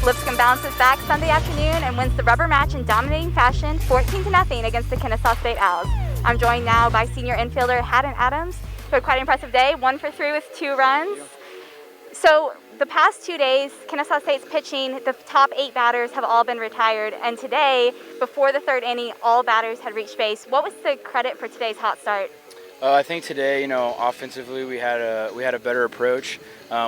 Lipscomb bounces back Sunday afternoon and wins the rubber match in dominating fashion, 14-0 against the Kennesaw State Owls. I'm joined now by senior infielder Haddon Adams, who had quite an impressive day, 1 for 3 with 2 runs. So the past 2 days, Kennesaw State's pitching, the top 8 batters have all been retired, and today, before the 3rd inning, all batters had reached base. What was the credit for today's hot start? I think today, offensively we had a better approach.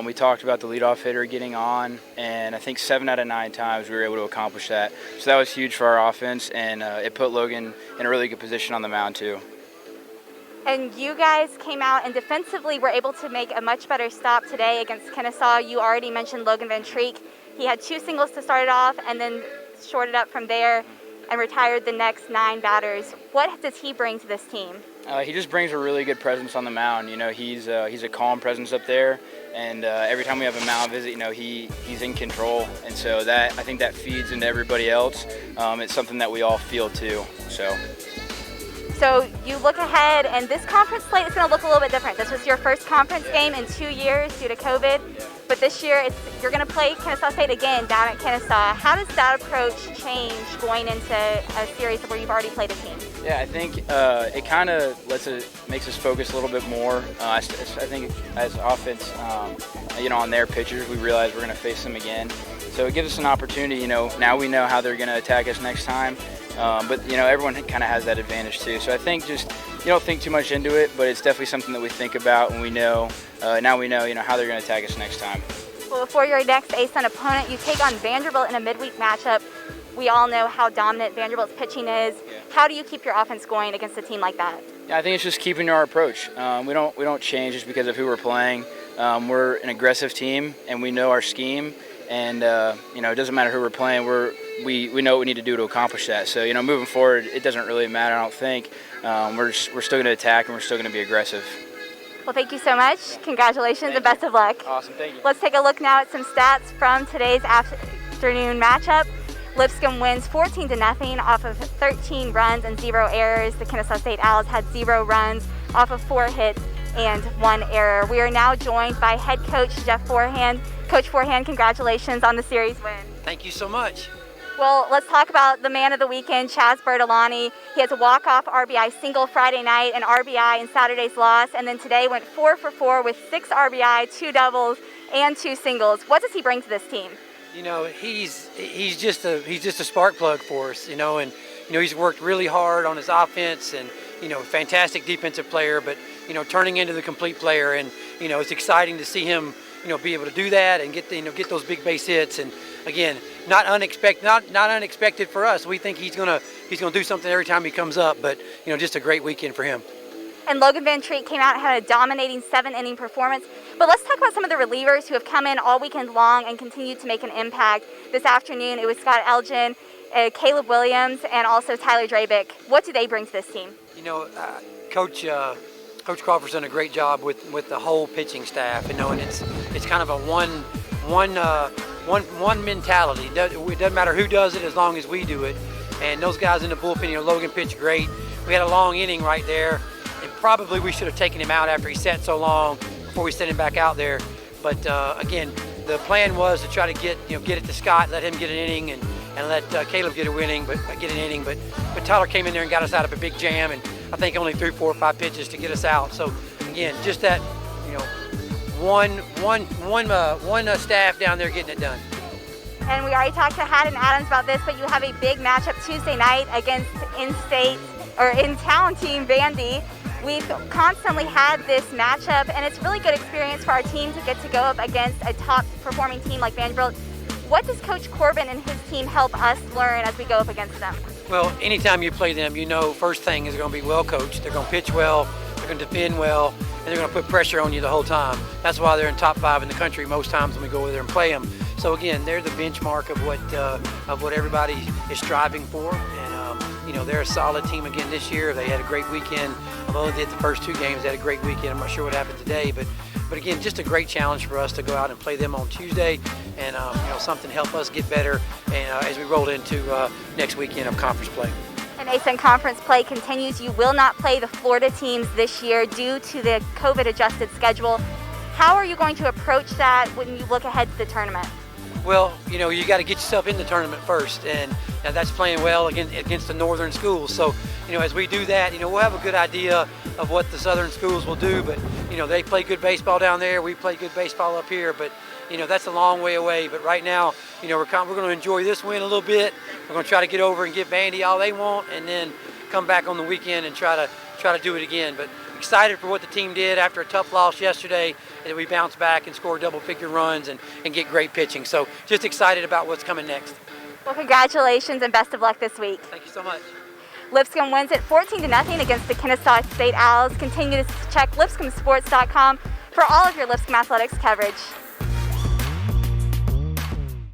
We talked about the leadoff hitter getting on, and I think 7 out of 9 times we were able to accomplish that. So that was huge for our offense, and it put Logan in a really good position on the mound too. And you guys came out and defensively were able to make a much better stop today against Kennesaw. You already mentioned Logan Van Treek. He had 2 singles to start it off and then shorted up from there and retired the next 9 batters. What does he bring to this team? He just brings a really good presence on the mound. He's a calm presence up there, and every time we have a mound visit, he's in control, and so I think that feeds into everybody else. It's something that we all feel too. So you look ahead, and this conference slate is going to look a little bit different. This was your first conference game in 2 years due to COVID, but this year you're going to play Kennesaw State again down at Kennesaw. How does that approach change going into a series where you've already played a team? Yeah, I think it kind of makes us focus a little bit more. I think as offense, on their pitchers, we realize we're going to face them again. So it gives us an opportunity. Now we know how they're going to attack us next time. But everyone kind of has that advantage too. So I think just you don't think too much into it, but it's definitely something that we think about, and we know now we know how they're going to attack us next time. Well, before your next ASUN opponent, you take on Vanderbilt in a midweek matchup. We all know how dominant Vanderbilt's pitching is. Yeah. How do you keep your offense going against a team like that? Yeah, I think it's just keeping to our approach. We don't change just because of who we're playing. We're an aggressive team, and we know our scheme. And it doesn't matter who we're playing. We know what we need to do to accomplish that. So moving forward, it doesn't really matter. I don't think we're still going to attack, and we're still going to be aggressive. Well, thank you so much. Congratulations and best of luck. Awesome, thank you. Let's take a look now at some stats from today's afternoon matchup. Lipscomb wins 14-0 off of 13 runs and 0 errors. The Kennesaw State Owls had 0 runs off of 4 hits and 1 error. We are now joined by head coach Jeff Forehand. Coach Forehand, congratulations on the series win. Thank you so much. Well, let's talk about the man of the weekend, Chaz Bertolani. He has a walk-off RBI single Friday night, an RBI in Saturday's loss, and then today went 4 for 4 with 6 RBI, 2 doubles, and 2 singles. What does he bring to this team? He's just a spark plug for us. And he's worked really hard on his offense, and fantastic defensive player, but turning into the complete player, and it's exciting to see him be able to do that and get those big base hits. And again, not unexpected for us. We think he's gonna do something every time he comes up, but just a great weekend for him. And Logan Van Treek came out and had a dominating 7-inning performance. But let's talk about some of the relievers who have come in all weekend long and continued to make an impact. This afternoon, it was Scott Elgin, Caleb Williams, and also Tyler Drabick. What do they bring to this team? Coach Crawford's done a great job with the whole pitching staff. And it's kind of a one mentality. It doesn't matter who does it as long as we do it. And those guys in the bullpen, Logan pitched great. We had a long inning right there. And probably we should have taken him out after he sat so long before we sent him back out there. But again, the plan was to try to get it to Scott, let him get an inning, and let Caleb get an inning. But Tyler came in there and got us out of a big jam, and I think only threw 4 or 5 pitches to get us out. So again, just that one staff down there getting it done. And we already talked to Haddon Adams about this, but you have a big matchup Tuesday night against in-town team Vandy. We've constantly had this matchup, and it's a really good experience for our team to get to go up against a top-performing team like Vanderbilt. What does Coach Corbin and his team help us learn as we go up against them? Well, anytime you play them, first thing is going to be well coached. They're going to pitch well, they're going to defend well, and they're going to put pressure on you the whole time. That's why they're in top 5 in the country most times when we go over there and play them. So again, they're the benchmark of what everybody is striving for. And they're a solid team again this year. They had a great weekend. Although they did the first 2 games, they had a great weekend. I'm not sure what happened today, but again, just a great challenge for us to go out and play them on Tuesday, and something to help us get better, and as we roll into next weekend of conference play. And ASUN conference play continues. You will not play the Florida teams this year due to the COVID-adjusted schedule. How are you going to approach that when you look ahead to the tournament? Well, you know, you got to get yourself in the tournament first, and that's playing well against the northern schools. So, you know, as we do that, you know, we'll have a good idea of what the southern schools will do. But, you know, they play good baseball down there. We play good baseball up here. But, you know, that's a long way away. But right now, you know, we're going to enjoy this win a little bit. We're going to try to get over and give Vandy all they want, and then come back on the weekend and try to do it again. But excited for what the team did after a tough loss yesterday, and we bounced back and score double-figure runs and get great pitching. So just excited about what's coming next. Well, congratulations and best of luck this week. Thank you so much. Lipscomb wins it 14-0 against the Kennesaw State Owls. Continue to check lipscombsports.com for all of your Lipscomb athletics coverage.